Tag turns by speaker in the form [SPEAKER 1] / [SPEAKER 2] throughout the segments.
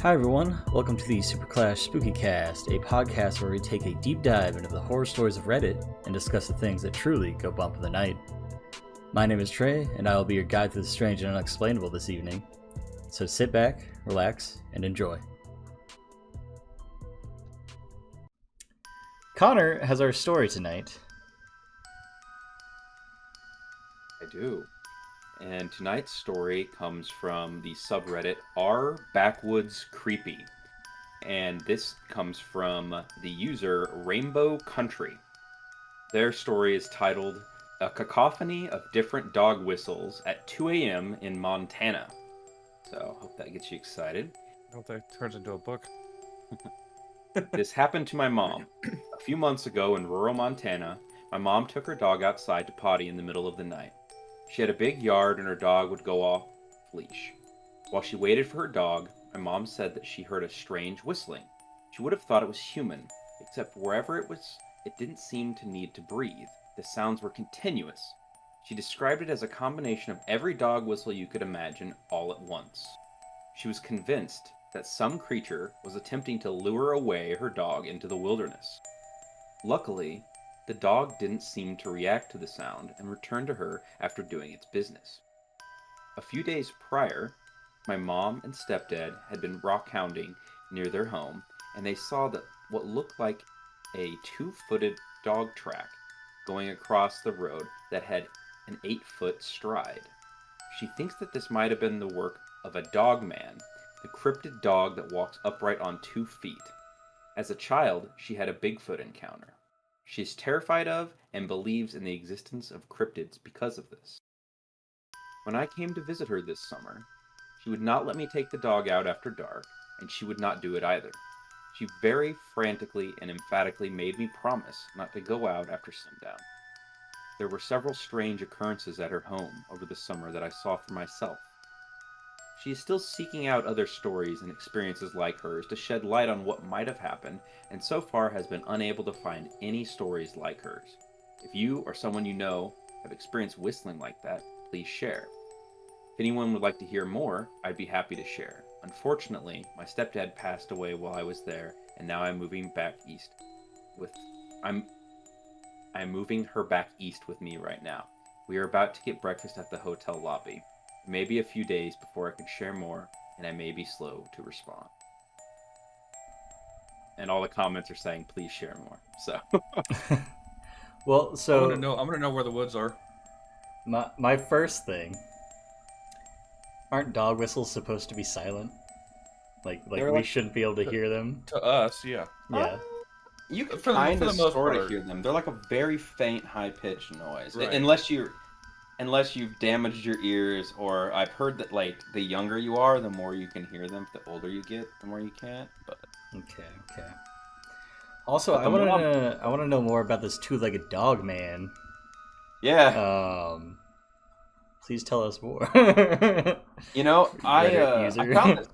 [SPEAKER 1] Hi everyone, welcome to the SuperClashBros, a podcast where we take a deep dive into the horror stories of Reddit and discuss the things that truly go bump in the night. My name is Trey, and I will be your guide through the strange and unexplainable this evening. So sit back, relax, and enjoy. Connor has our story tonight.
[SPEAKER 2] I do. And tonight's story comes from the subreddit r/BackWoodsCreepy. And this comes from the user rainbowcountry. Their story is titled A Cacophony of Different Dog Whistles at 2 a.m. in Montana. So, hope that gets you excited.
[SPEAKER 3] I hope that turns into a book.
[SPEAKER 2] This happened to my mom. A few months ago in rural Montana, my mom took her dog outside to potty in the middle of the night. She had a big yard and her dog would go off leash. While she waited for her dog, my mom said that she heard a strange whistling. She would have thought it was human, except wherever it was, it didn't seem to need to breathe. The sounds were continuous. She described it as a combination of every dog whistle you could imagine all at once. She was convinced that some creature was attempting to lure away her dog into the wilderness. Luckily, the dog didn't seem to react to the sound and returned to her after doing its business. A few days prior, my mom and stepdad had been rock hounding near their home, and they saw that what looked like a 2-footed dog track going across the road that had an 8-foot stride. She thinks that this might have been the work of a dog man, the cryptid dog that walks upright on 2 feet. As a child, she had a Bigfoot encounter. She's terrified of and believes in the existence of cryptids because of this. When I came to visit her this summer, she would not let me take the dog out after dark, and she would not do it either. She very frantically and emphatically made me promise not to go out after sundown. There were several strange occurrences at her home over the summer that I saw for myself. She is still seeking out other stories and experiences like hers to shed light on what might have happened, and so far has been unable to find any stories like hers. If you or someone you know have experienced whistling like that, please share. If anyone would like to hear more, I'd be happy to share. Unfortunately, my stepdad passed away while I was there, and now I'm moving back east I'm moving her back east with me right now. We are about to get breakfast at the hotel lobby. It may be a few days before I can share more, and I may be slow to respond. And all the comments are saying, please share more. So,
[SPEAKER 1] Well, so
[SPEAKER 3] I'm gonna know where the woods are.
[SPEAKER 1] my first thing, aren't dog whistles supposed to be silent? Like we shouldn't be able to hear them?
[SPEAKER 3] To us, yeah.
[SPEAKER 1] Yeah.
[SPEAKER 2] you can
[SPEAKER 3] For the
[SPEAKER 2] kind of
[SPEAKER 3] most
[SPEAKER 2] sort of
[SPEAKER 3] part.
[SPEAKER 2] hear them. They're like a very faint, high-pitched noise.
[SPEAKER 3] Right.
[SPEAKER 2] Unless you've damaged your ears, or I've heard that like the younger you are, the more you can hear them. The older you get, the more you can't. But
[SPEAKER 1] Okay. Also, I want to know more about this 2-legged dog man.
[SPEAKER 2] yeah,
[SPEAKER 1] Please tell us more.
[SPEAKER 2] you know,
[SPEAKER 1] Reddit user.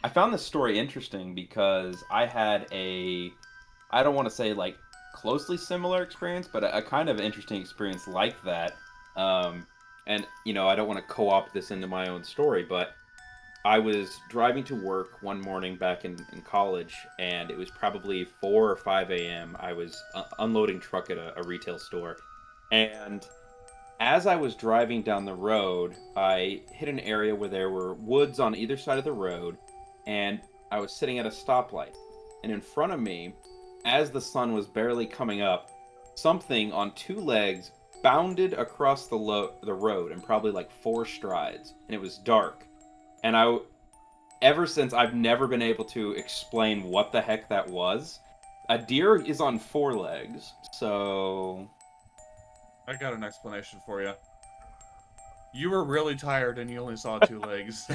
[SPEAKER 2] I found this story interesting because I had I don't want to say like closely similar experience, but a kind of interesting experience like that. And you know, I don't want to co-opt this into my own story, but I was driving to work one morning back in college, and it was probably 4 or 5 a.m. I was unloading truck at a retail store, and as I was driving down the road, I hit an area where there were woods on either side of the road, and I was sitting at a stoplight. And in front of me, as the sun was barely coming up, something on 2 legs bounded across the road in probably like 4 strides, and it was dark. And ever since, I've never been able to explain what the heck that was. A deer is on 4 legs, so
[SPEAKER 3] I got an explanation for you. You were really tired and you only saw 2 legs.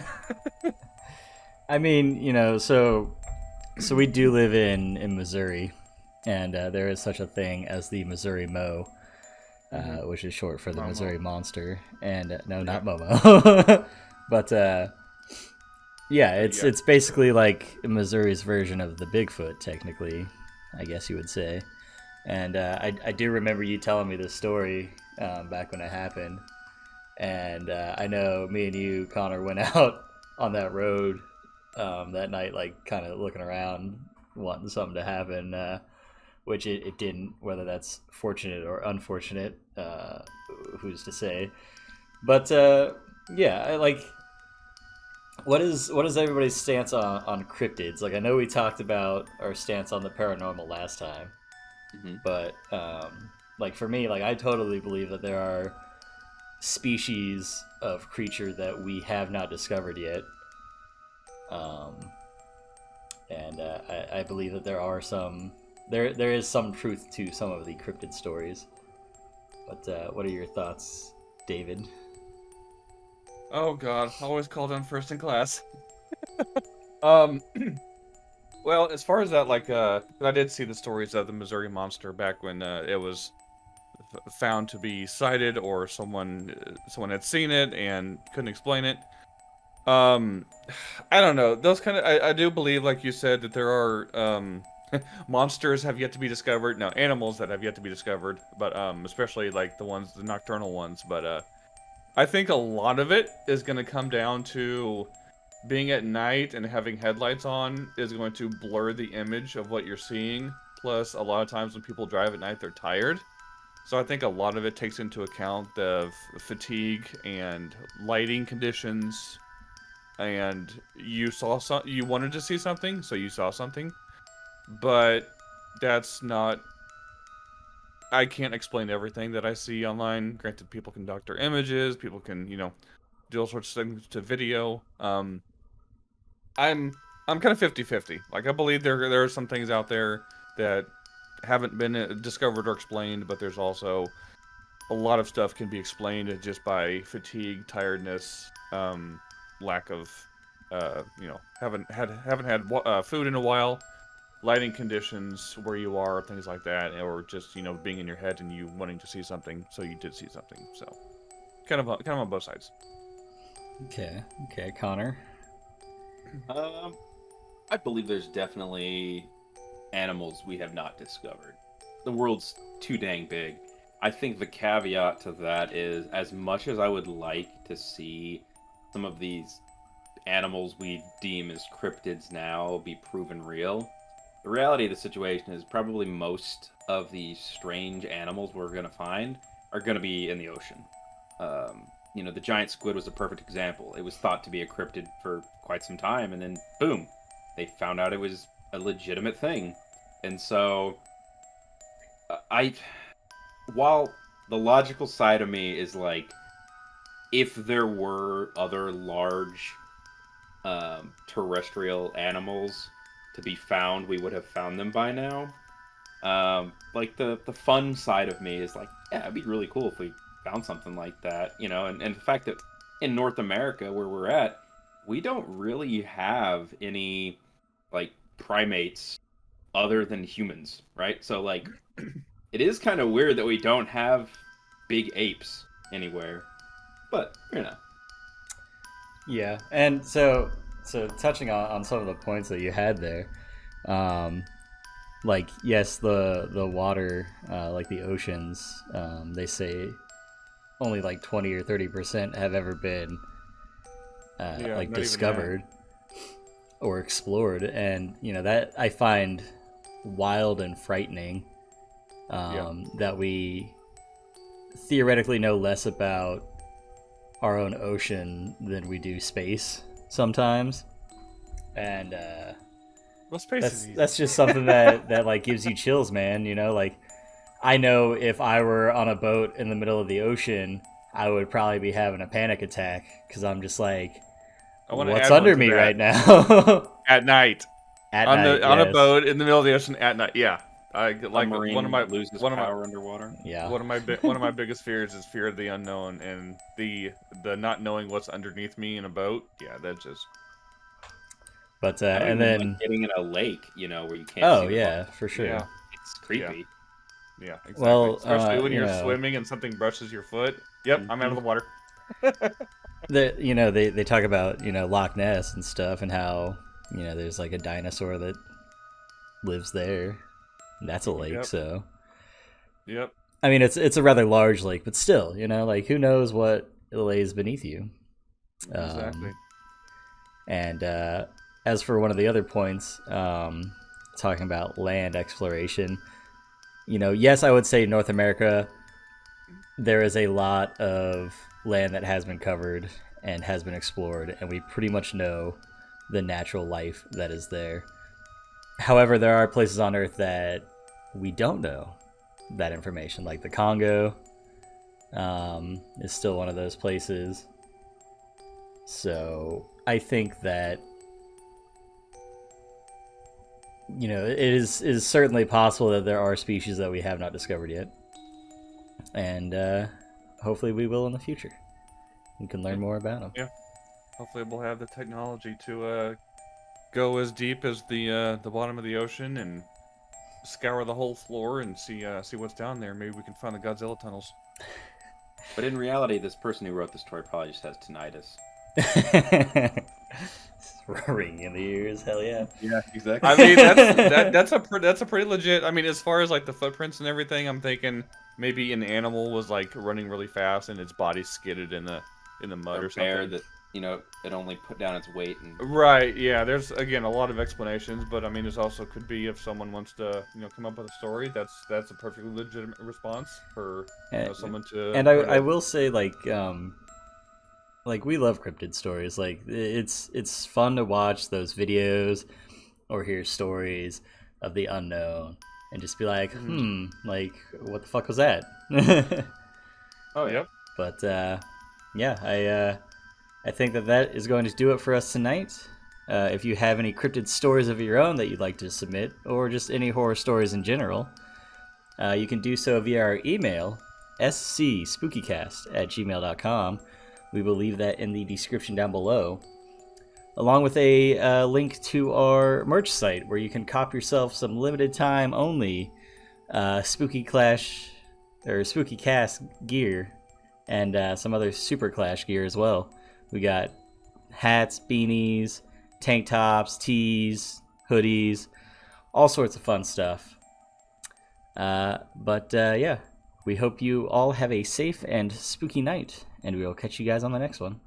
[SPEAKER 1] I mean, you know, so we do live in Missouri, and there is such a thing as the Missouri Mo, which is short for the
[SPEAKER 3] Momo.
[SPEAKER 1] Missouri Monster. And no, not Momo, but yeah, it's basically like Missouri's version of the Bigfoot, technically, I guess you would say. And I do remember you telling me this story back when it happened. And I know me and you, Connor, went out on that road that night, like kind of looking around, wanting something to happen, which it didn't. Whether that's fortunate or unfortunate, who's to say? But yeah, I like. What is everybody's stance on cryptids? Like, I know we talked about our stance on the paranormal last time, but like for me, like I totally believe that there are species of creature that we have not discovered yet, and I believe that there are some there is some truth to some of the cryptid stories. But what are your thoughts, David?
[SPEAKER 3] Oh God, always called on first in class. Well, as far as that, like, I did see the stories of the Missouri Monster back when it was found to be sighted, or someone had seen it and couldn't explain it. I don't know. Those kind of, I do believe, like you said, that there are monsters have yet to be discovered. No, animals that have yet to be discovered, but especially like the nocturnal ones. But I think a lot of it is going to come down to being at night and having headlights on is going to blur the image of what you're seeing. Plus, a lot of times when people drive at night, they're tired. So I think a lot of it takes into account the fatigue and lighting conditions. And you wanted to see something, so you saw something. But that's not... I can't explain everything that I see online. Granted, people can doctor images, people can, do all sorts of things to video. I'm kind of 50-50. Like, I believe there are some things out there that haven't been discovered or explained, but there's also a lot of stuff can be explained just by fatigue, tiredness, lack of, haven't had food in a while, lighting conditions where you are, things like that, or just being in your head and you wanting to see something, so you did see something. So kind of on both sides.
[SPEAKER 1] Okay, Connor.
[SPEAKER 2] I believe there's definitely animals we have not discovered. The world's too dang big. I think the caveat to that is, as much as I would like to see some of these animals we deem as cryptids now be proven real, the reality of the situation is probably most of these strange animals we're going to find are going to be in the ocean. The giant squid was a perfect example. It was thought to be a cryptid for quite some time, and then boom, they found out it was a legitimate thing. And so, while the logical side of me is like, if there were other large terrestrial animals to be found, we would have found them by now. Like the fun side of me is like, yeah, it'd be really cool if we found something like that, and the fact that in North America, where we're at, we don't really have any like primates other than humans, right? So like, it is kind of weird that we don't have big apes anywhere, but
[SPEAKER 1] Yeah, and so touching on some of the points that you had there, like, yes, the water, like the oceans, they say only like 20 or 30% have ever been like discovered or explored, and that I find wild and frightening. That we theoretically know less about our own ocean than we do space sometimes, and
[SPEAKER 3] well, space
[SPEAKER 1] that's just something that like gives you chills, man. Like, I know if I were on a boat in the middle of the ocean, I would probably be having a panic attack, because I'm just like, what's under me right now?
[SPEAKER 3] At night. On a boat in the middle of the ocean at night. Yeah. Like one of my
[SPEAKER 2] power underwater.
[SPEAKER 3] Yeah. One of my biggest fears is fear of the unknown, and the not knowing what's underneath me in a boat. Yeah, that just.
[SPEAKER 1] But and then
[SPEAKER 2] like getting in a lake, where you can't.
[SPEAKER 1] Oh yeah, for sure.
[SPEAKER 2] Yeah. It's creepy.
[SPEAKER 3] Yeah, exactly.
[SPEAKER 1] Well,
[SPEAKER 3] especially when you're swimming and something brushes your foot. Yep, I'm out of the water.
[SPEAKER 1] They talk about Loch Ness and stuff, and how there's like a dinosaur that lives there. That's a lake, so.
[SPEAKER 3] Yep.
[SPEAKER 1] I mean, it's a rather large lake, but still, like, who knows what lays beneath you.
[SPEAKER 3] Exactly.
[SPEAKER 1] And as for one of the other points, talking about land exploration, yes, I would say North America, there is a lot of land that has been covered and has been explored, and we pretty much know the natural life that is there. However, there are places on Earth that we don't know that information, like the Congo is still one of those places. So I think that it is certainly possible that there are species that we have not discovered yet, and hopefully we will in the future. We can learn more about them.
[SPEAKER 3] Yeah, hopefully we'll have the technology to go as deep as the bottom of the ocean and scour the whole floor and see what's down there. Maybe we can find the Godzilla tunnels.
[SPEAKER 2] But in reality, this person who wrote the story probably just has tinnitus.
[SPEAKER 1] Ring in the ears, hell yeah.
[SPEAKER 2] Yeah, exactly.
[SPEAKER 3] I mean, that's a pretty legit. I mean, as far as like the footprints and everything, I'm thinking maybe an animal was like running really fast and its body skidded in the mud or something.
[SPEAKER 2] Bear that it only put down its weight and.
[SPEAKER 3] Right. Yeah. There's again a lot of explanations, but I mean, there's also could be if someone wants to come up with a story. That's a perfectly legitimate response for someone to.
[SPEAKER 1] And I will say like we love cryptid stories. Like it's fun to watch those videos or hear stories of the unknown and just be like, like what the fuck was that?
[SPEAKER 3] Oh, yep.
[SPEAKER 1] But yeah, I think that is going to do it for us tonight. If you have any cryptid stories of your own that you'd like to submit, or just any horror stories in general, you can do so via our email, scspookycast@gmail.com. We will leave that in the description down below, along with a link to our merch site where you can cop yourself some limited time only SpookyCast gear and some other SuperClash gear as well. We got hats, beanies, tank tops, tees, hoodies, all sorts of fun stuff. But yeah, we hope you all have a safe and spooky night, and we will catch you guys on the next one.